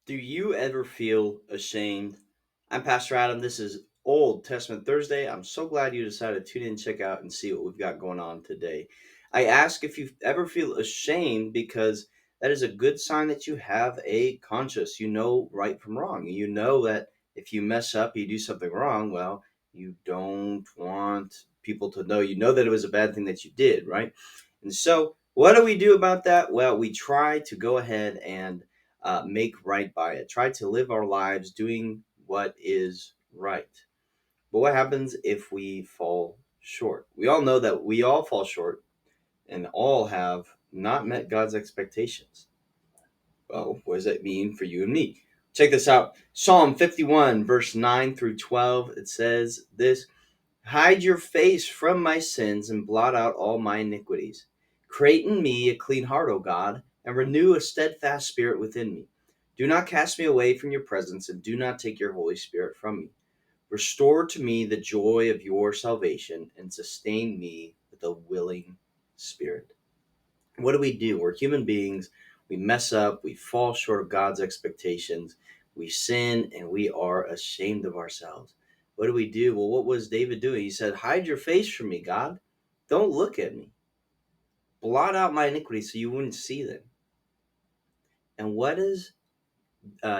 Do you ever feel ashamed? I'm Pastor Adam. This is Old Testament Thursday. I'm so glad you decided to tune in, check out, and see what we've got going on today. I ask if you ever feel ashamed because that is a good sign that you have a conscience. You know right from wrong. You know that if you mess up, you do something wrong, well, you don't want people to know. You know that it was a bad thing that you did, right? And so, what do we do about that? Well, we try to go ahead and make right by it. Try to live our lives doing what is right. But what happens if we fall short? We all know that we all fall short and all have not met God's expectations. Well, what does that mean for you and me? Check this out. Psalm 51, verse 9 through 12. It says this: Hide your face from my sins and blot out all my iniquities. Create in me a clean heart, O God, and renew a steadfast spirit within me. Do not cast me away from your presence, and do not take your Holy Spirit from me. Restore to me the joy of your salvation, and sustain me with a willing spirit. What do? We're human beings. We mess up. We fall short of God's expectations. We sin, and we are ashamed of ourselves. What do? Well, what was David doing? He said, Hide your face from me, God. Don't look at me. Blot out my iniquity so you wouldn't see them. And what does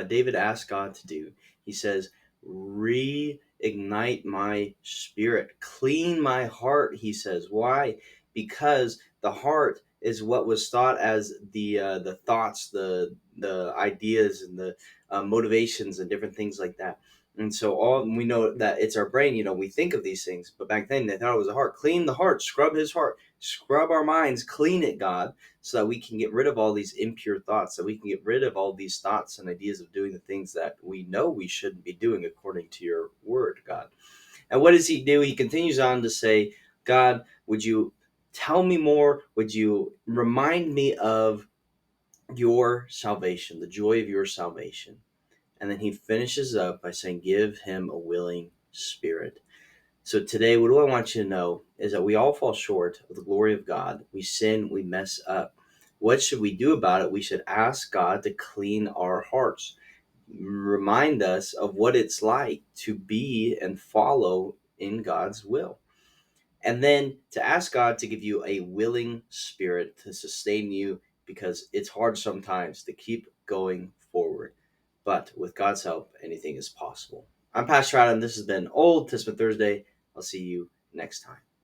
David ask God to do? He says, Reignite my spirit, clean my heart. He says, why? Because the heart is what was thought as the thoughts, the ideas, and the motivations, and different things like that. And so all we know that it's our brain. We think of these things, but back then they thought it was a heart. Clean the heart, scrub his heart, scrub our minds, clean it, God, so that we can get rid of all these impure thoughts, so we can get rid of all these thoughts and ideas of doing the things that we know we shouldn't be doing according to your word, God. And what does he do? He continues on to say, God, would you tell me more? Would you remind me of your salvation, the joy of your salvation? And then he finishes up by saying, give him a willing spirit. So today, what do I want you to know is that we all fall short of the glory of God. We sin, we mess up. What should we do about it? We should ask God to clean our hearts, remind us of what it's like to be and follow in God's will. And then to ask God to give you a willing spirit to sustain you, because it's hard sometimes to keep going forward. But with God's help, anything is possible. I'm Pastor Adam. This has been Old Testament Thursday. I'll see you next time.